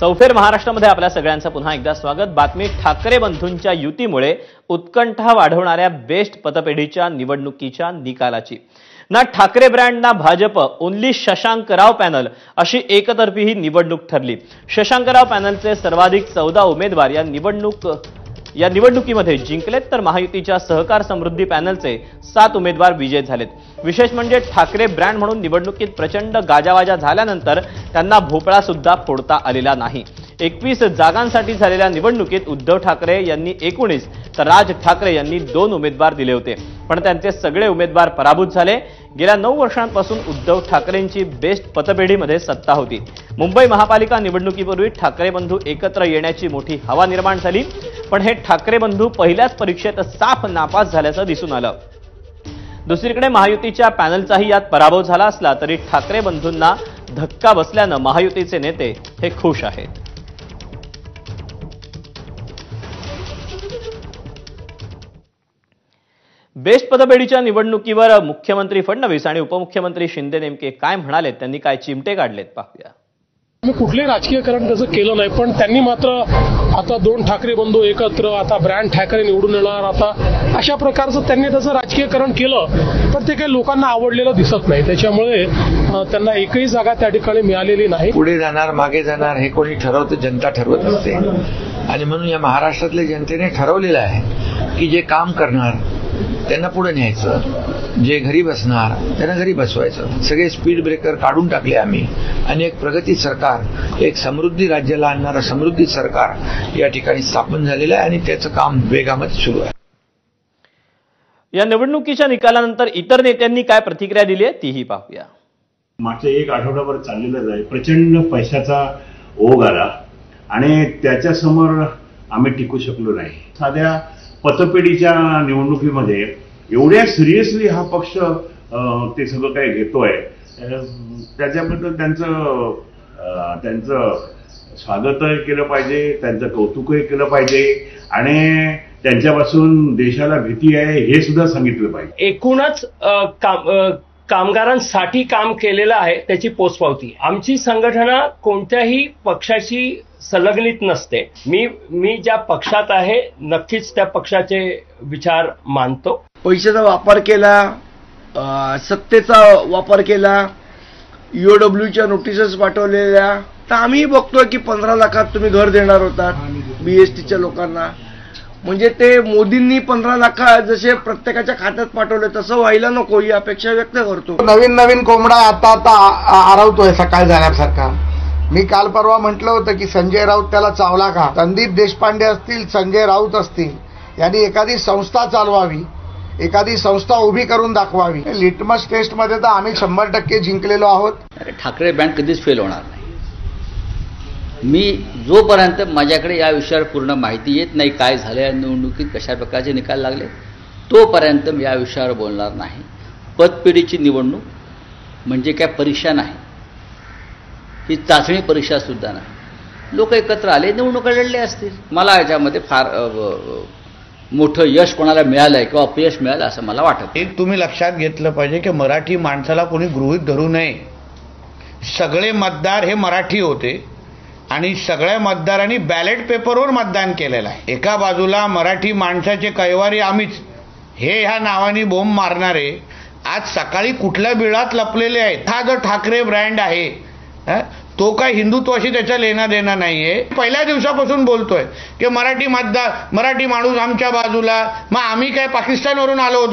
चौफेर महाराष्ट्रामध्ये आपल्या सगळ्यांचं पुन्हा एकदा स्वागत। बातमी ठाकरे बंधूंच्या युतीमुळे उत्कंठा वाढवणाऱ्या बेस्ट पतपेढीच्या निवडणुकीच्या निकालाची। ना ठाकरे ब्रँड ना भाजप, ओनली शशांकराव पॅनल अशी एकतर्फी ही निवडणूक ठरली। शशांकराव पॅनलचे सर्वाधिक 14 उमेदवार या निवडणुकीमध्ये जिंकलेत, तर महायुतीच्या सहकार समृद्धी पॅनलचे 7 उमेदवार विजयी झालेत। विशेष म्हणजे ठाकरे ब्रँड म्हणून निवडणुकीत प्रचंड गाजावाजा झाल्यानंतर त्यांना भोपळा सुद्धा फोडता आलेला नाही। 21 जागांसाठी झालेल्या निवडणुकीत उद्धव ठाकरे यांनी 19 तर राज ठाकरे यांनी 2 उमेदवार दिले होते, पण त्यांचे सगळे उमेदवार पराभूत झाले। गेल्या 9 वर्षांपासून उद्धव ठाकरेंची बेस्ट पतपेढीमध्ये सत्ता होती। मुंबई महापालिका निवडणुकीपूर्वी ठाकरे बंधू एकत्र येण्याची मोठी हवा निर्माण झाली, पण हे ठाकरे बंधू पहिल्याच परीक्षेत साफ नापास झाल्याचं दिसून आलं। दुसरीकडे महायुतीच्या पॅनलचाही यात पराभव झाला असला तरी ठाकरे बंधूंना धक्का बसल्यानं महायुतीचे नेते हे खुश आहेत। बेस्ट पतपेढीच्या निवडणुकीवर मुख्यमंत्री फडणवीस आणि उपमुख्यमंत्री शिंदे नेमके काय म्हणाले, त्यांनी काय चिमटे काढलेत पाहूया। मी कुठले राजकीयकरण त्याचं केलं नाही, पण त्यांनी मात्र आता 2 ठाकरे बंधू एकत्र, आता ब्रँड ठाकरे निवडून येणार, आता अशा प्रकारचं त्यांनी त्याचं राजकीयकरण केलं, पण ते काही लोकांना आवडलेलं दिसत नाही। त्याच्यामुळे त्यांना एकही जागा त्या ठिकाणी मिळालेली नाही। पुढे जाणार मागे जाणार हे कोणी ठरवतं, जनता ठरवत असते, आणि म्हणून या महाराष्ट्रातल्या जनतेने ठरवलेलं आहे की जे काम करणार त्यांना पुढे न्यायचं, जे घरी बसणार त्यांना घरी बसवायचं। सगळे स्पीड ब्रेकर काढून टाकले आम्ही, आणि एक प्रगती सरकार, एक समृद्धी राज्याला आणणारं समृद्धी सरकार या ठिकाणी स्थापन झालेलं आहे, आणि त्याचं काम वेगामध्ये सुरू आहे। या निवडणुकीच्या निकालानंतर इतर नेत्यांनी काय प्रतिक्रिया दिली आहे तीही पाहूया। मागच्या 1 आठवडाभर चाललेलं आहे, प्रचंड पैशाचा ओघ आला आणि त्याच्यासमोर आम्ही टिकू शकलो नाही। साध्या पतपेढीच्या निवडणुकीमध्ये एवढ्या सिरियसली हा पक्ष ते सगळं काही घेतोय, त्याच्याबद्दल त्यांचं स्वागतही केलं पाहिजे, त्यांचं कौतुकही केलं पाहिजे, आणि त्यांच्यापासून देशाला भीती आहे हे सुद्धा सांगितलं पाहिजे। एकूणच कामगारांसाठी काम केलेलं आहे त्याची पोचपावती। आमची संघटना कोणत्याही पक्षाची संलग्नित नसते। मी ज्या पक्षात आहे नक्कीच त्या पक्षाचे विचार मानतो। पैशाचा वापर केला, सत्तेचा वापर केला, ईओडब्ल्यूच्या नोटिसेस पाठवलेल्या, तर आम्ही बघतोय की 15 लाखात तुम्ही घर देणार होतात बीएसटीच्या लोकांना, म्हणजे ते मोदींनी 15 लाख जसे प्रत्येकाच्या खात्यात पाठवले तसं व्हायला नको ही अपेक्षा व्यक्त करतो। नवीन कोंबडा आता आरवतोय सकाळ झाल्यासारखा। मी काल परवा म्हटलं होतं की संजय राऊत त्याला चावला का? संदीप देशपांडे असतील, संजय राऊत असतील, यांनी एखादी संस्था चालवावी, एखादी संस्था उभी करून दाखवावी। लिटमस टेस्ट मध्ये तर आम्ही 100% जिंकलेलो आहोत। ठाकरे बँड कधीच फेल होणार नाही। मी जोपर्यंत माझ्याकडे या विषयावर पूर्ण माहिती येत नाही, काय झालं या निवडणुकीत, कशा प्रकारचे निकाल लागले, तोपर्यंत मी या विषयावर बोलणार नाही। पतपेढीची निवडणूक म्हणजे काय परीक्षा नाही, ही चाचणी परीक्षा सुद्धा नाही। लोक एकत्र आले, निवडणुका लढल्या असतील। मला याच्यामध्ये फार मोठं यश कोणाला मिळालंय किंवा अपयश मिळालं असं मला वाटत। एक तुम्ही लक्षात घेतलं पाहिजे की मराठी माणसाला कोणी गृहीत धरू नये। सगळे मतदार हे मराठी होते, आणि सगळ्या मतदारांनी बॅलेट पेपरवर मतदान केलेलं आहे। एका बाजूला मराठी माणसाचे कैवारी आम्हीच हे ह्या नावाने बोंब मारणारे आज सकाळी कुठल्या बिळात लपलेले आहेत। हा जो ठाकरे ब्रँड आहे तो काय हिंदुत्वाशी त्याचा लेना देना नाहीये। पहिल्या दिवसापासून बोलतोय की मराठी माणूस आमच्या बाजूला, मग आम्ही काय पाकिस्तानवरून आलो होतो?